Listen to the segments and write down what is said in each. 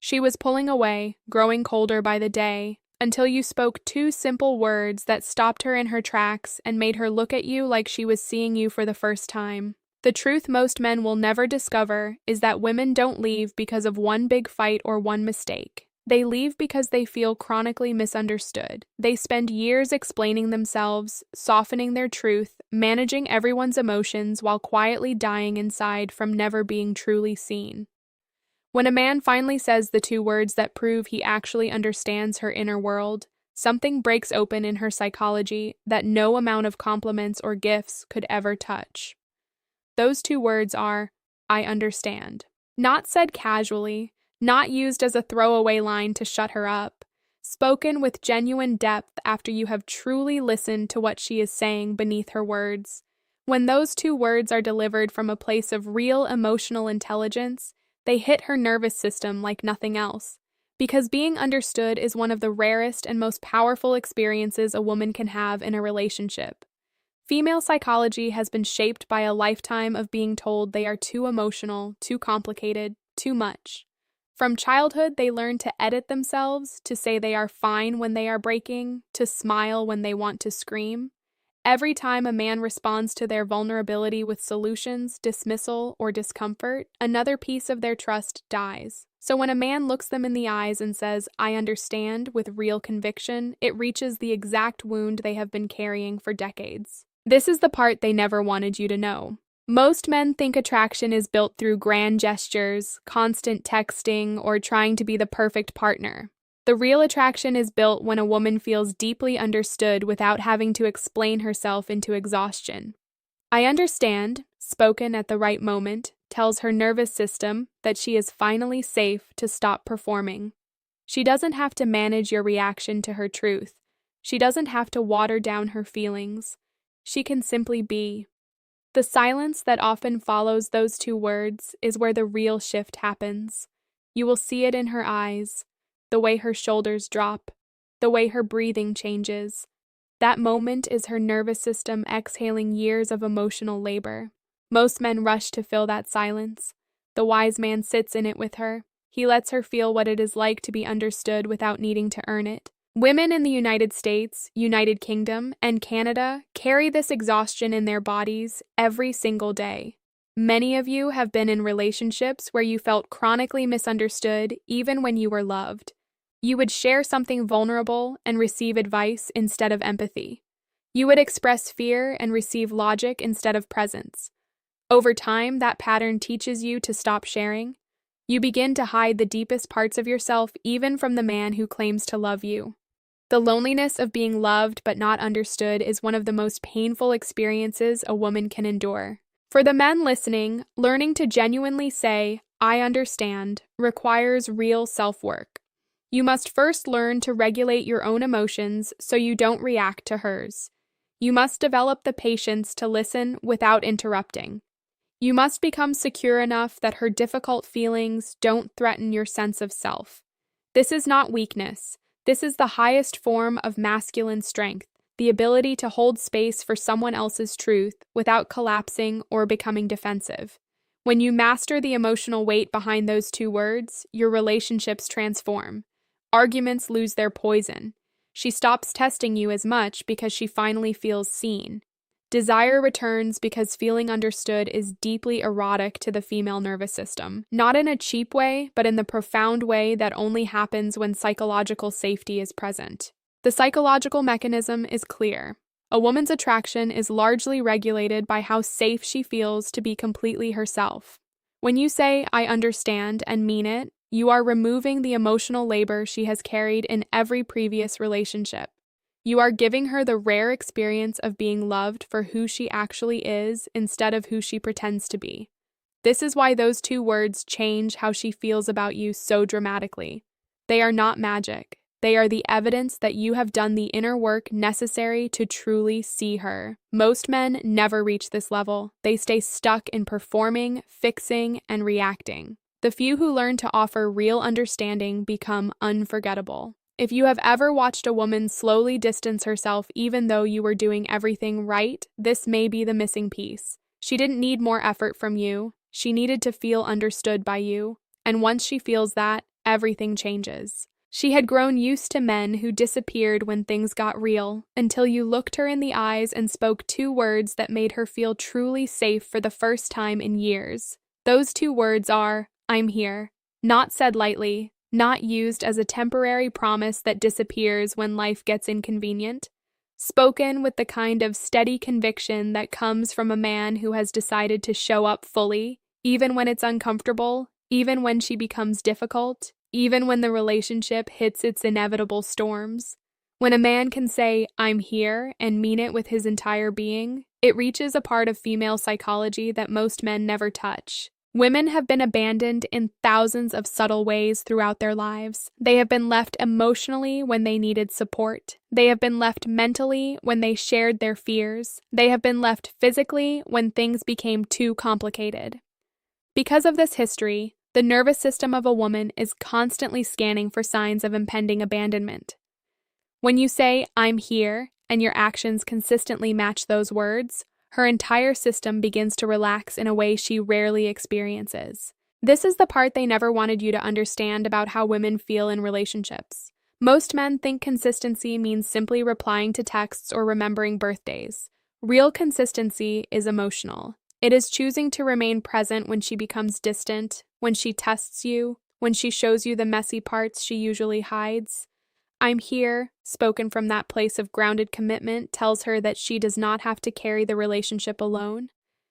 She was pulling away, growing colder by the day, until you spoke two simple words that stopped her in her tracks and made her look at you like she was seeing you for the first time. The truth most men will never discover is that women don't leave because of one big fight or one mistake. They leave because they feel chronically misunderstood. They spend years explaining themselves, softening their truth, managing everyone's emotions while quietly dying inside from never being truly seen. When a man finally says the two words that prove he actually understands her inner world, something breaks open in her psychology that no amount of compliments or gifts could ever touch. Those two words are, "I understand." Not said casually, not used as a throwaway line to shut her up, spoken with genuine depth after you have truly listened to what she is saying beneath her words. When those two words are delivered from a place of real emotional intelligence, they hit her nervous system like nothing else, because being understood is one of the rarest and most powerful experiences a woman can have in a relationship. Female psychology has been shaped by a lifetime of being told they are too emotional, too complicated, too much. From childhood, they learn to edit themselves, to say they are fine when they are breaking, to smile when they want to scream. Every time a man responds to their vulnerability with solutions, dismissal, or discomfort, another piece of their trust dies. So when a man looks them in the eyes and says, "I understand," with real conviction, it reaches the exact wound they have been carrying for decades. This is the part they never wanted you to know. Most men think attraction is built through grand gestures, constant texting, or trying to be the perfect partner. The real attraction is built when a woman feels deeply understood without having to explain herself into exhaustion. "I understand," spoken at the right moment, tells her nervous system that she is finally safe to stop performing. She doesn't have to manage your reaction to her truth. She doesn't have to water down her feelings. She can simply be. The silence that often follows those two words is where the real shift happens. You will see it in her eyes, the way her shoulders drop, the way her breathing changes. That moment is her nervous system exhaling years of emotional labor. Most men rush to fill that silence. The wise man sits in it with her. He lets her feel what it is like to be understood without needing to earn it. Women in the United States, United Kingdom, and Canada carry this exhaustion in their bodies every single day. Many of you have been in relationships where you felt chronically misunderstood even when you were loved. You would share something vulnerable and receive advice instead of empathy. You would express fear and receive logic instead of presence. Over time, that pattern teaches you to stop sharing. You begin to hide the deepest parts of yourself even from the man who claims to love you. The loneliness of being loved but not understood is one of the most painful experiences a woman can endure. For the men listening, learning to genuinely say, "I understand," requires real self-work. You must first learn to regulate your own emotions so you don't react to hers. You must develop the patience to listen without interrupting. You must become secure enough that her difficult feelings don't threaten your sense of self. This is not weakness. This is the highest form of masculine strength, the ability to hold space for someone else's truth without collapsing or becoming defensive. When you master the emotional weight behind those two words, your relationships transform. Arguments lose their poison. She stops testing you as much because she finally feels seen. Desire returns because feeling understood is deeply erotic to the female nervous system, not in a cheap way, but in the profound way that only happens when psychological safety is present. The psychological mechanism is clear. A woman's attraction is largely regulated by how safe she feels to be completely herself. When you say, "I understand," and mean it, you are removing the emotional labor she has carried in every previous relationship. You are giving her the rare experience of being loved for who she actually is instead of who she pretends to be. This is why those two words change how she feels about you so dramatically. They are not magic. They are the evidence that you have done the inner work necessary to truly see her. Most men never reach this level. They stay stuck in performing, fixing, and reacting. The few who learn to offer real understanding become unforgettable. If you have ever watched a woman slowly distance herself even though you were doing everything right, this may be the missing piece. She didn't need more effort from you. She needed to feel understood by you. And once she feels that, everything changes. She had grown used to men who disappeared when things got real, until you looked her in the eyes and spoke 2 words that made her feel truly safe for the first time in years. Those 2 words are, "I'm here." Not said lightly, not used as a temporary promise that disappears when life gets inconvenient. Spoken with the kind of steady conviction that comes from a man who has decided to show up fully, even when it's uncomfortable, even when she becomes difficult, even when the relationship hits its inevitable storms. When a man can say, "I'm here," and mean it with his entire being, it reaches a part of female psychology that most men never touch. Women have been abandoned in thousands of subtle ways throughout their lives. They have been left emotionally when they needed support. They have been left mentally when they shared their fears. They have been left physically when things became too complicated. Because of this history, the nervous system of a woman is constantly scanning for signs of impending abandonment. When you say, "I'm here," and your actions consistently match those words, her entire system begins to relax in a way she rarely experiences. This is the part they never wanted you to understand about how women feel in relationships. Most men think consistency means simply replying to texts or remembering birthdays. Real consistency is emotional. It is choosing to remain present when she becomes distant, when she tests you, when she shows you the messy parts she usually hides. "I'm here," spoken from that place of grounded commitment, tells her that she does not have to carry the relationship alone.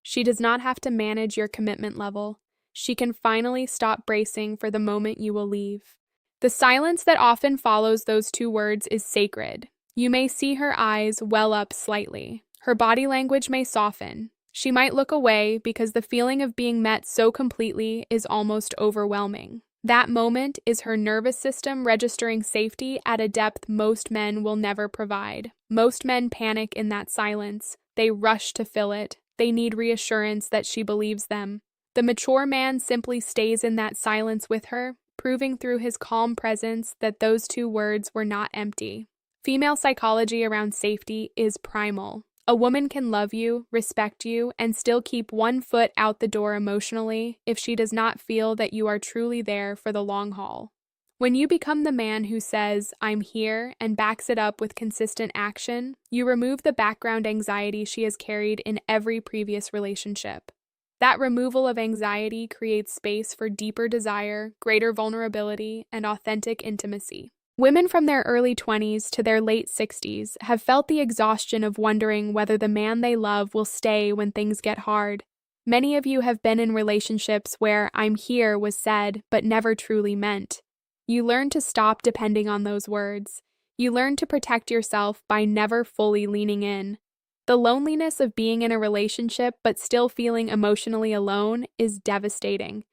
She does not have to manage your commitment level. She can finally stop bracing for the moment you will leave. The silence that often follows those 2 words is sacred. You may see her eyes well up slightly. Her body language may soften. She might look away because the feeling of being met so completely is almost overwhelming. That moment is her nervous system registering safety at a depth most men will never provide. Most men panic in that silence. They rush to fill it. They need reassurance that she believes them. The mature man simply stays in that silence with her, proving through his calm presence that those 2 words were not empty. Female psychology around safety is primal. A woman can love you, respect you, and still keep 1 foot out the door emotionally if she does not feel that you are truly there for the long haul. When you become the man who says, "I'm here," and backs it up with consistent action, you remove the background anxiety she has carried in every previous relationship. That removal of anxiety creates space for deeper desire, greater vulnerability, and authentic intimacy. Women from their early 20s to their late 60s have felt the exhaustion of wondering whether the man they love will stay when things get hard. Many of you have been in relationships where "I'm here" was said but never truly meant. You learn to stop depending on those words. You learn to protect yourself by never fully leaning in. The loneliness of being in a relationship but still feeling emotionally alone is devastating.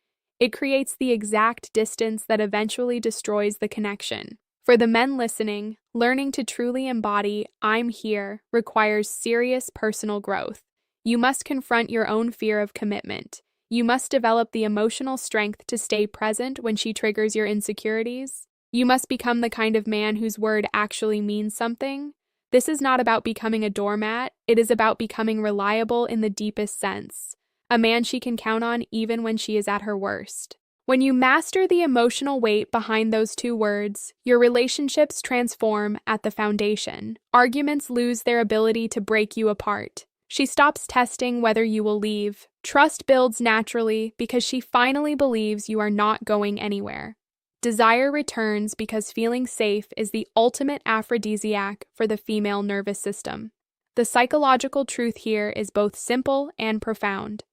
It creates the exact distance that eventually destroys the connection. For the men listening, learning to truly embody "I'm here" requires serious personal growth. You must confront your own fear of commitment. You must develop the emotional strength to stay present when she triggers your insecurities. You must become the kind of man whose word actually means something. This is not about becoming a doormat, it is about becoming reliable in the deepest sense. A man she can count on even when she is at her worst. When you master the emotional weight behind those 2 words, your relationships transform at the foundation. Arguments lose their ability to break you apart. She stops testing whether you will leave. Trust builds naturally because she finally believes you are not going anywhere. Desire returns because feeling safe is the ultimate aphrodisiac for the female nervous system. The psychological truth here is both simple and profound.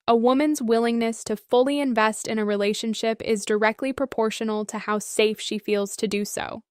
A woman's willingness to fully invest in a relationship is directly proportional to how safe she feels to do so.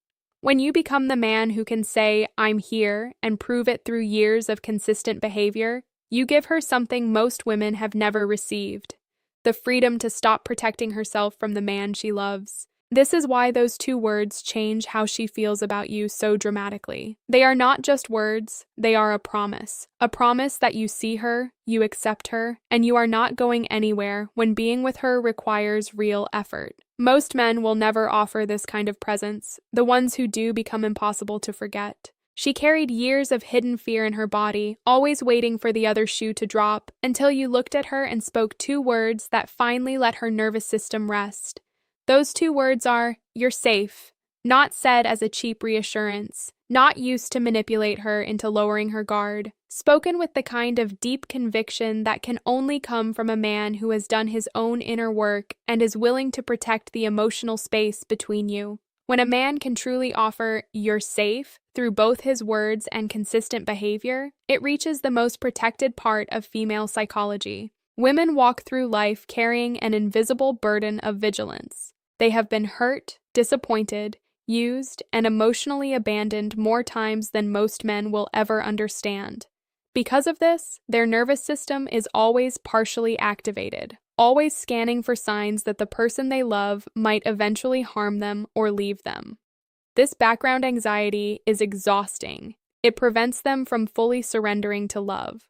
When you become the man who can say, "I'm here," and prove it through years of consistent behavior, you give her something most women have never received: the freedom to stop protecting herself from the man she loves. This is why those 2 words change how she feels about you so dramatically. They are not just words, they are a promise that you see her, you accept her, and you are not going anywhere when being with her requires real effort. Most men will never offer this kind of presence. The ones who do become impossible to forget. She carried years of hidden fear in her body, always waiting for the other shoe to drop, until you looked at her and spoke 2 words that finally let her nervous system rest. Those two words are, "You're safe," not said as a cheap reassurance, not used to manipulate her into lowering her guard, spoken with the kind of deep conviction that can only come from a man who has done his own inner work and is willing to protect the emotional space between you. When a man can truly offer "you're safe" through both his words and consistent behavior, it reaches the most protected part of female psychology. Women walk through life carrying an invisible burden of vigilance. They have been hurt, disappointed, used, and emotionally abandoned more times than most men will ever understand. Because of this, their nervous system is always partially activated, always scanning for signs that the person they love might eventually harm them or leave them. This background anxiety is exhausting. It prevents them from fully surrendering to love.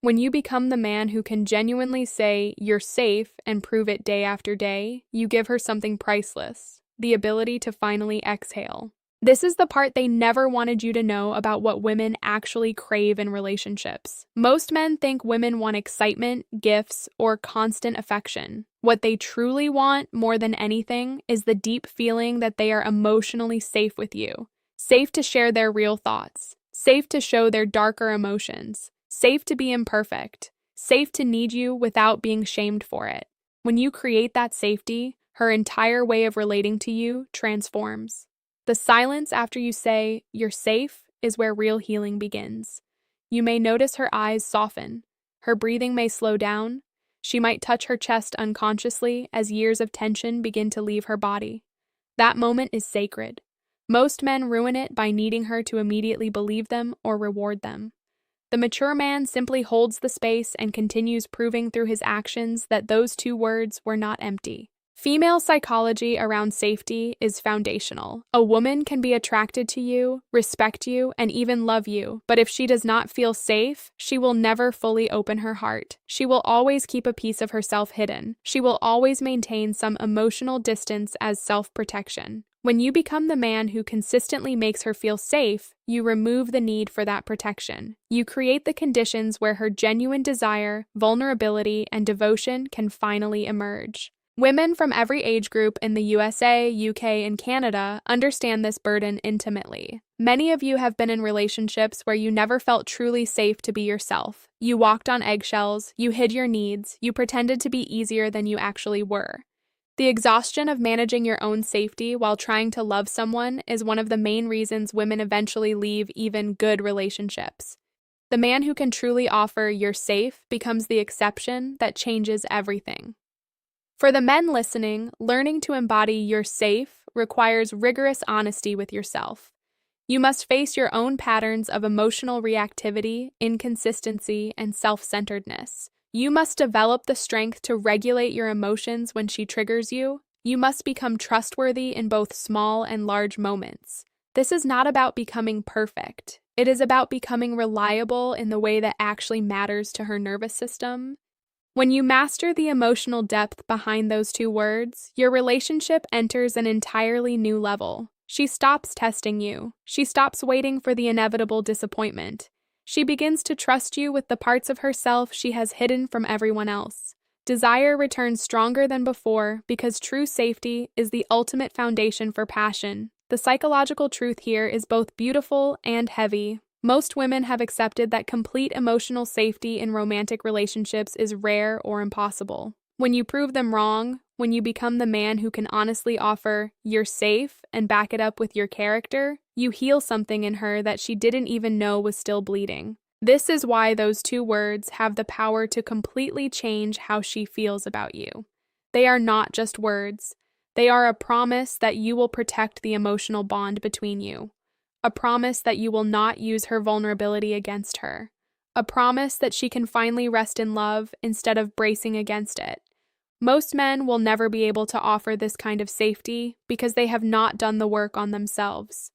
When you become the man who can genuinely say "you're safe" and prove it day after day, you give her something priceless: the ability to finally exhale. This is the part they never wanted you to know about what women actually crave in relationships. Most men think women want excitement, gifts, or constant affection. What they truly want, more than anything, is the deep feeling that they are emotionally safe with you. Safe to share their real thoughts. Safe to show their darker emotions. Safe to be imperfect. Safe to need you without being shamed for it. When you create that safety, her entire way of relating to you transforms. The silence after you say "you're safe" is where real healing begins. You may notice her eyes soften. Her breathing may slow down. She might touch her chest unconsciously as years of tension begin to leave her body. That moment is sacred. Most men ruin it by needing her to immediately believe them or reward them. The mature man simply holds the space and continues proving through his actions that those two words were not empty. Female psychology around safety is foundational. A woman can be attracted to you, respect you, and even love you, but if she does not feel safe, she will never fully open her heart. She will always keep a piece of herself hidden. She will always maintain some emotional distance as self-protection. When you become the man who consistently makes her feel safe, you remove the need for that protection. You create the conditions where her genuine desire, vulnerability, and devotion can finally emerge. Women from every age group in the USA, UK, and Canada understand this burden intimately. Many of you have been in relationships where you never felt truly safe to be yourself. You walked on eggshells, you hid your needs, you pretended to be easier than you actually were. The exhaustion of managing your own safety while trying to love someone is one of the main reasons women eventually leave even good relationships. The man who can truly offer "you're safe" becomes the exception that changes everything. For the men listening, learning to embody "you're safe" requires rigorous honesty with yourself. You must face your own patterns of emotional reactivity, inconsistency, and self-centeredness. You must develop the strength to regulate your emotions when she triggers you. You must become trustworthy in both small and large moments. This is not about becoming perfect. It is about becoming reliable in the way that actually matters to her nervous system. When you master the emotional depth behind those two words, your relationship enters an entirely new level. She stops testing you. She stops waiting for the inevitable disappointment. She begins to trust you with the parts of herself she has hidden from everyone else. Desire returns stronger than before because true safety is the ultimate foundation for passion. The psychological truth here is both beautiful and heavy. Most women have accepted that complete emotional safety in romantic relationships is rare or impossible. When you prove them wrong, when you become the man who can honestly offer "you're safe" and back it up with your character, you heal something in her that she didn't even know was still bleeding. This is why those two words have the power to completely change how she feels about you. They are not just words. They are a promise that you will protect the emotional bond between you. A promise that you will not use her vulnerability against her. A promise that she can finally rest in love instead of bracing against it. Most men will never be able to offer this kind of safety because they have not done the work on themselves.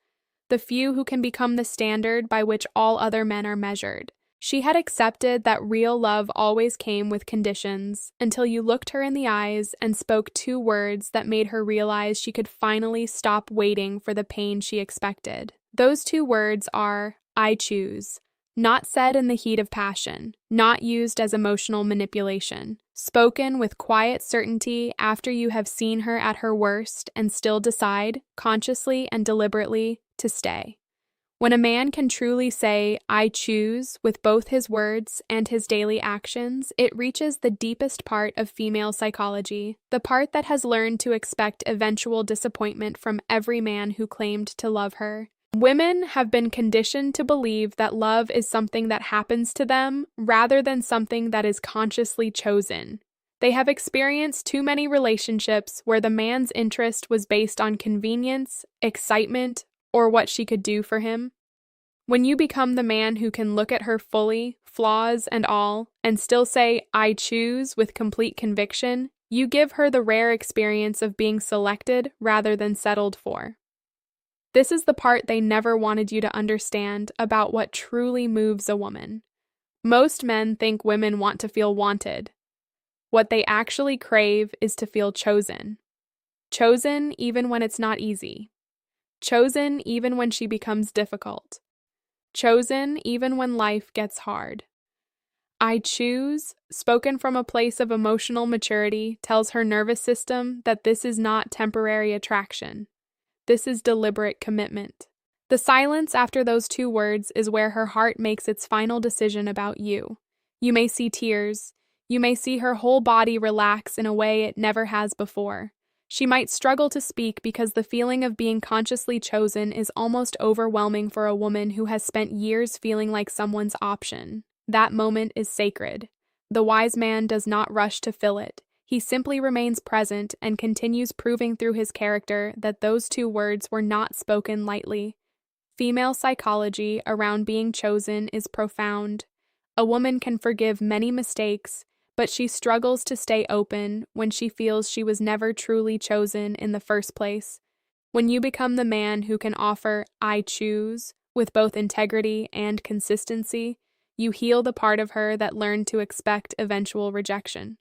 The few who can become the standard by which all other men are measured. She had accepted that real love always came with conditions until you looked her in the eyes and spoke two words that made her realize she could finally stop waiting for the pain she expected. Those two words are, "I choose." Not said in the heat of passion, not used as emotional manipulation, spoken with quiet certainty after you have seen her at her worst and still decide, consciously and deliberately, to stay. When a man can truly say, "I choose," with both his words and his daily actions, it reaches the deepest part of female psychology, the part that has learned to expect eventual disappointment from every man who claimed to love her. Women have been conditioned to believe that love is something that happens to them rather than something that is consciously chosen. They have experienced too many relationships where the man's interest was based on convenience, excitement, or what she could do for him. When you become the man who can look at her fully, flaws and all, and still say, "I choose," with complete conviction, you give her the rare experience of being selected rather than settled for. This is the part they never wanted you to understand about what truly moves a woman. Most men think women want to feel wanted. What they actually crave is to feel chosen. Chosen even when it's not easy. Chosen even when she becomes difficult. Chosen even when life gets hard. "I choose," spoken from a place of emotional maturity, tells her nervous system that this is not temporary attraction. This is deliberate commitment. The silence after those two words is where her heart makes its final decision about you. You may see tears. You may see her whole body relax in a way it never has before. She might struggle to speak because the feeling of being consciously chosen is almost overwhelming for a woman who has spent years feeling like someone's option. That moment is sacred. The wise man does not rush to fill it. He simply remains present and continues proving through his character that those two words were not spoken lightly. Female psychology around being chosen is profound. A woman can forgive many mistakes, but she struggles to stay open when she feels she was never truly chosen in the first place. When you become the man who can offer "I choose" with both integrity and consistency, you heal the part of her that learned to expect eventual rejection.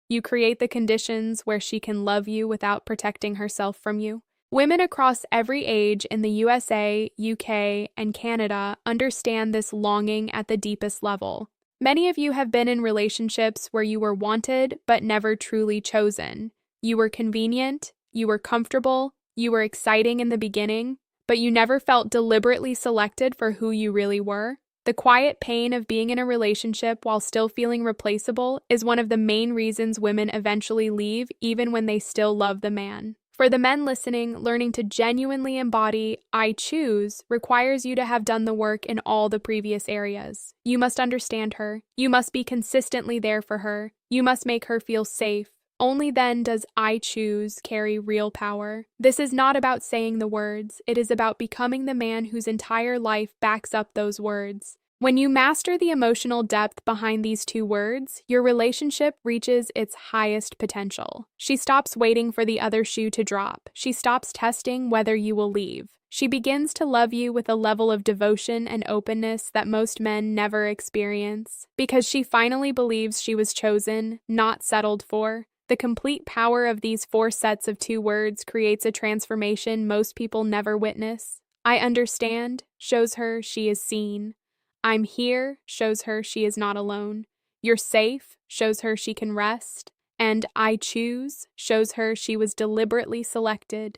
You create the conditions where she can love you without protecting herself from you. Women across every age in the USA, UK, and Canada understand this longing at the deepest level. Many of you have been in relationships where you were wanted but never truly chosen. You were convenient, you were comfortable, you were exciting in the beginning, but you never felt deliberately selected for who you really were. The quiet pain of being in a relationship while still feeling replaceable is one of the main reasons women eventually leave, even when they still love the man. For the men listening, learning to genuinely embody "I choose" requires you to have done the work in all the previous areas. You must understand her. You must be consistently there for her. You must make her feel safe. Only then does "I choose" carry real power. This is not about saying the words. It is about becoming the man whose entire life backs up those words. When you master the emotional depth behind these two words, your relationship reaches its highest potential. She stops waiting for the other shoe to drop. She stops testing whether you will leave. She begins to love you with a level of devotion and openness that most men never experience, because she finally believes she was chosen, not settled for. The complete power of these 4 sets of 2 words creates a transformation most people never witness. "I understand" shows her she is seen. "I'm here" shows her she is not alone. "You're safe" shows her she can rest. And "I choose" shows her she was deliberately selected.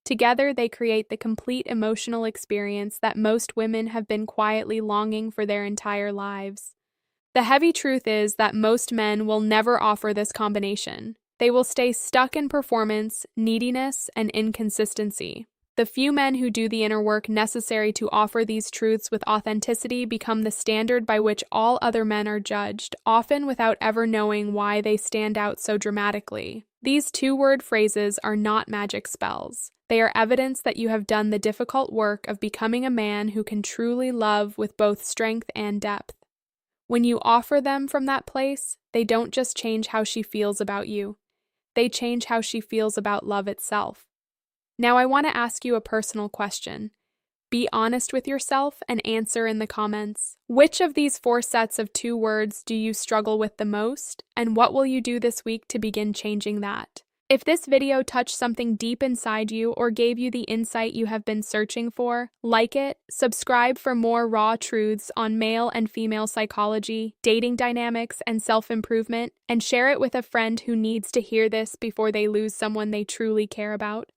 Together, they create the complete emotional experience that most women have been quietly longing for their entire lives. The heavy truth is that most men will never offer this combination. They will stay stuck in performance, neediness, and inconsistency. The few men who do the inner work necessary to offer these truths with authenticity become the standard by which all other men are judged, often without ever knowing why they stand out so dramatically. These 2-word phrases are not magic spells. They are evidence that you have done the difficult work of becoming a man who can truly love with both strength and depth. When you offer them from that place, they don't just change how she feels about you. They change how she feels about love itself. Now I want to ask you a personal question. Be honest with yourself and answer in the comments. Which of these 4 sets of 2 words do you struggle with the most, and what will you do this week to begin changing that? If this video touched something deep inside you or gave you the insight you have been searching for, like it, subscribe for more raw truths on male and female psychology, dating dynamics, and self-improvement, and share it with a friend who needs to hear this before they lose someone they truly care about.